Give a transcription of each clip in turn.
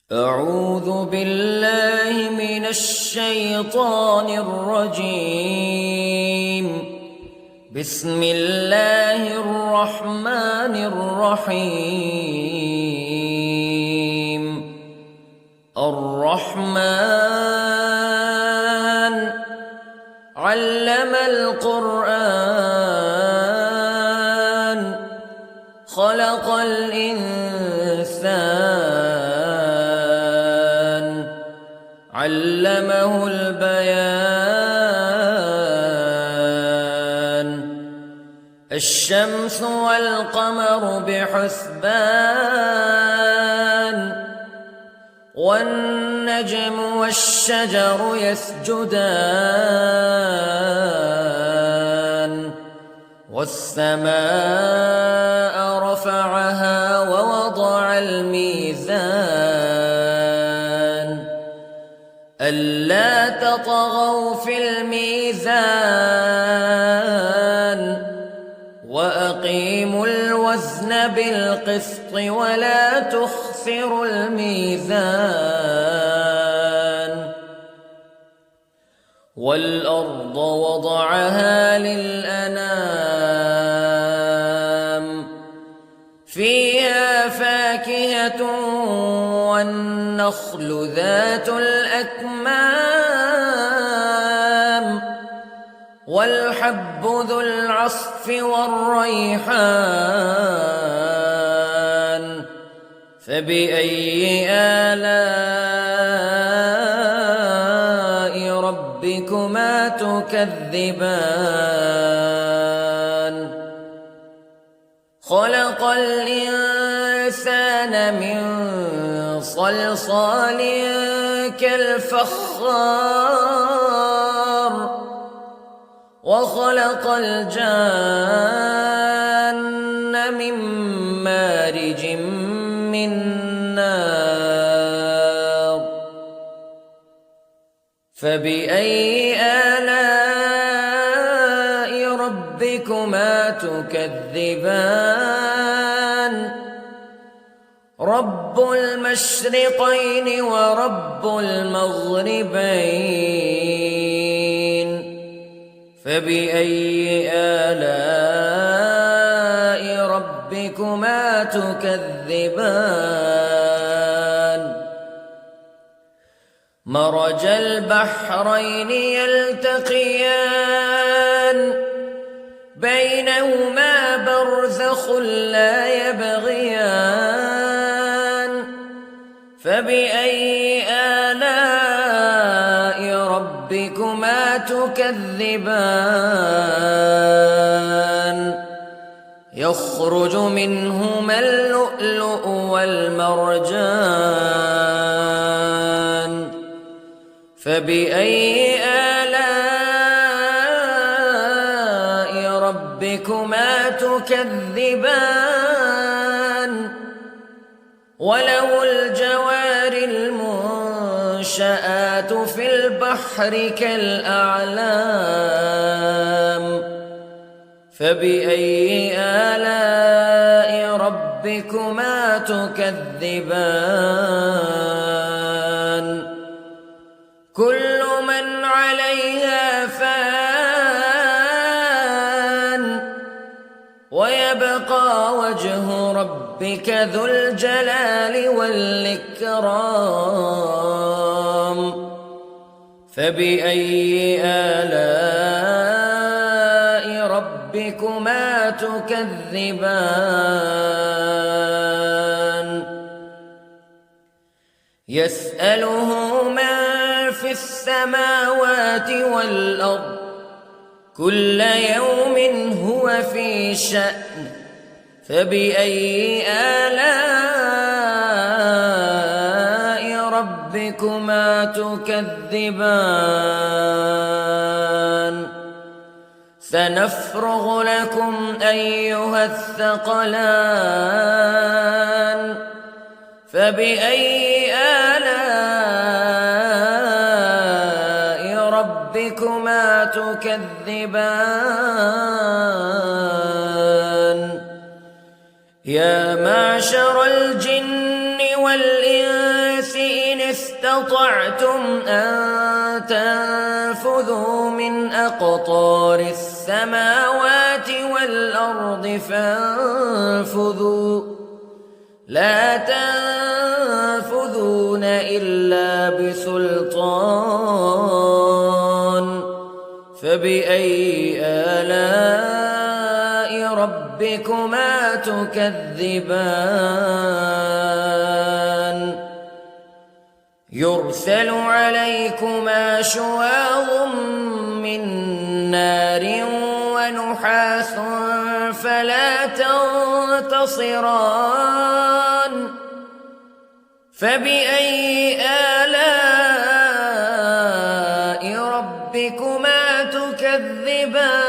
أعوذ بالله من الشيطان الرجيم. بسم الله الرحمن الرحيم. الرحمن علم القرآن خلق الإنسان علمه البيان. الشمس والقمر بحسبان والنجم والشجر يسجدان والسماء رفعها ووضع الميزان ألا تطغوا في الميزان وأقيموا الوزن بالقسط ولا تخسروا الميزان. والأرض وضعها للأنام فيها فاكهة والنخل ذات الأكمام والحب ذو العصف والريحان فبأي آلاء ربكما تكذبان. خلق الإنسان من صلصال كالفخار وخلق الجان من مارج من نار فبأي آلاء ربكما تكذبان. رب المشرقين ورب المغربين فبأي آلاء ربكما تكذبان. مرج البحرين يلتقيان بينهما برزخ لا يبغيان فبأي آلاء ربكما تكذبان. يخرج منهما اللؤلؤ والمرجان فبأي آلاء ربكما تكذبان. وله الجوار المنشآت في البحر كالأعلام فبأي آلاء ربكما تكذبان. كل من عليها فان ويبقى وجه ربك ذو الجلال والإكرام فبأي آلاء ربكما تكذبان. يسأله من في السماوات والأرض كل يوم هو في شأن فبأي آلاء ربكما تكذبان. سنفرغ لكم أيها الثقلان فبأي آلاء ربكما تكذبان. يا معشر الجن والإنس استطعتم أن تنفذوا من أقطار السماوات والأرض فانفذوا لا تنفذون إلا بسلطان فبأي آلاء ربكما تكذبان يرسل عليكما شواظ من نار ونحاس فلا تنتصران فبأي آلاء ربكما تكذبان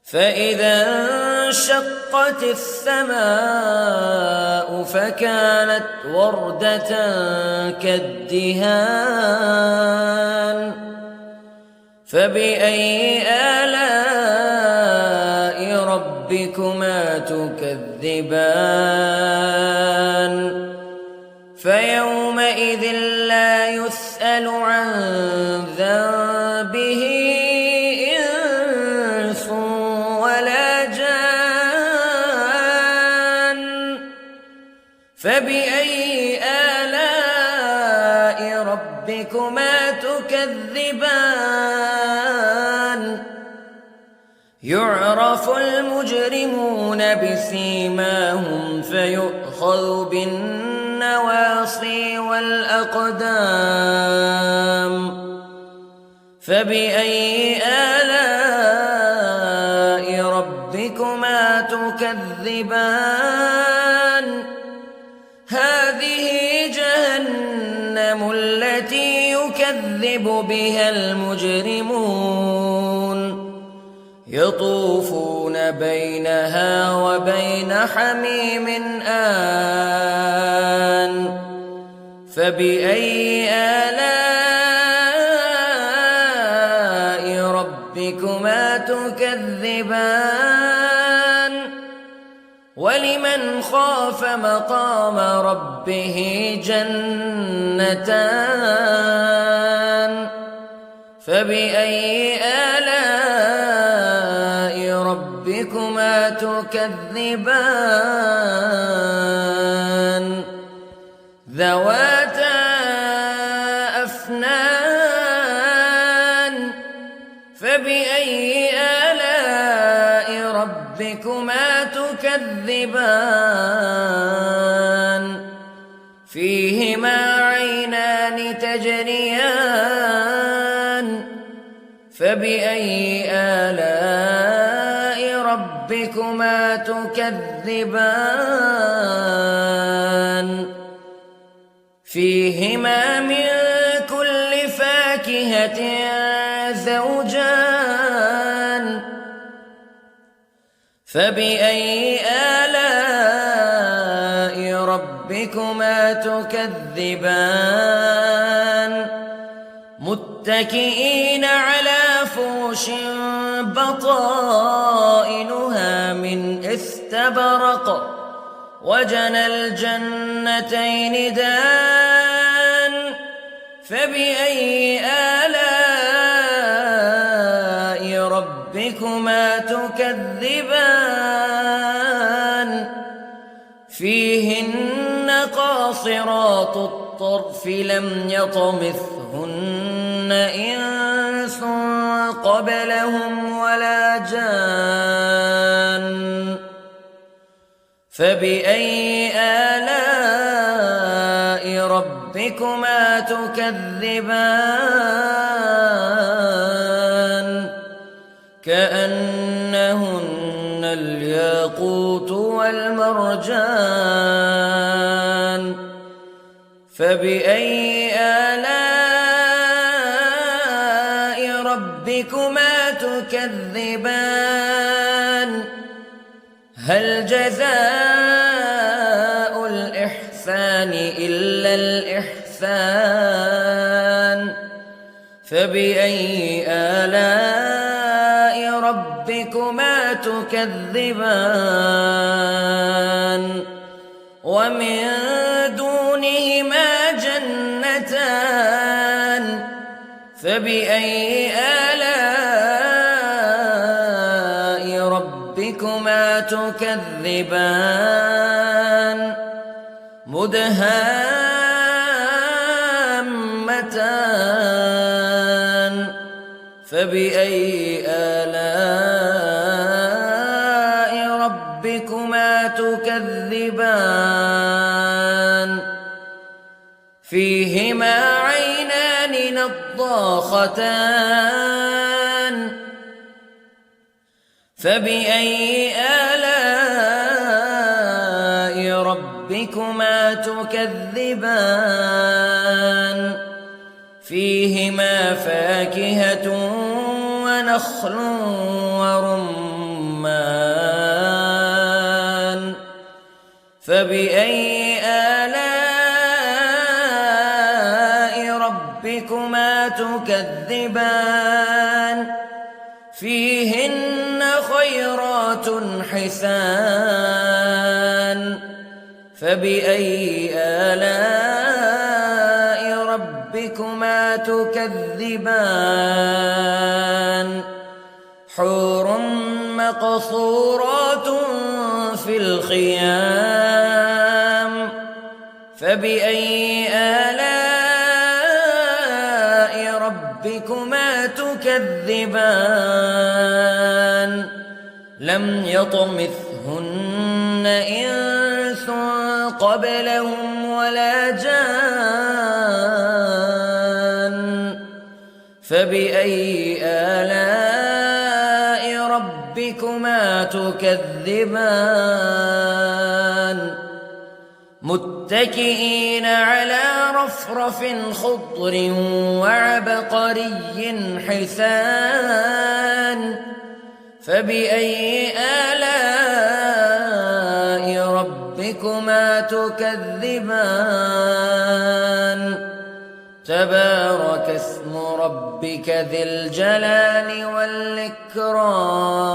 فإذا انشقت السماء فكانت وردة كالدهان فبأي آلاء ربكما تكذبان فيومئذ لا يسأل عن ذنبه إنس ولا جان فبأي آلاء ربكما تكذبان يعرف المجرمون بسيماهم فيؤخذ بالنواصي والأقدام فبأي آلاء ربكما تكذبان هذه جهنم التي يكذب بها المجرمون يطوفون بينها وبين حميم آن فبأي آلاء ربكما تكذبان ولمن خاف مقام ربه جنتان فبأي آلاء ربكما تكذبان ذواتا أفنان فبأي آلاء ربكما تكذبان فيهما عينان تجريان فبأي آلاء ربكما تكذبان فيهما من كل فاكهة زوجان فبأي آلاء ربكما تكذبان متكئين على فرش بطائنها من استبرق وجنى الجنتين دان فبأي آلاء ربكما تكذبان فيهن قاصرات الطرف لم يطمثهن إنس قبلهم ولا جان فبأي آلاء ربكما تكذبان كأنهن الياقوت والمرجان فبأي آلاء ربكما تكذبان هل جزاء الإحسان إلا الإحسان فبأي آلاء ربكما تكذبان ومن دونهما جنتان فبأي آلاء ربكما تكذبان مدهامتان فبأي آلاء ربكما تكذبان فيهما عينان نضاختان فبأي آلاء ربكما تكذبان فيهما فاكهة ونخل ورمان فبأي آلاء ربكما تكذبان فيهن خيرات حسان فبأي آلاء ربكما تكذبان حور مقصورات في الخيام فبأي آلاء ربكما تكذبان لم يطمثهن إنس قبلهم ولا جان فبأي آلاء ربكما تكذبان متكئين على رفرف خضر وعبقري حسان فبأي آلاء ربكما تكذبان تبارك اسم ربك ذي الجلال والإكرام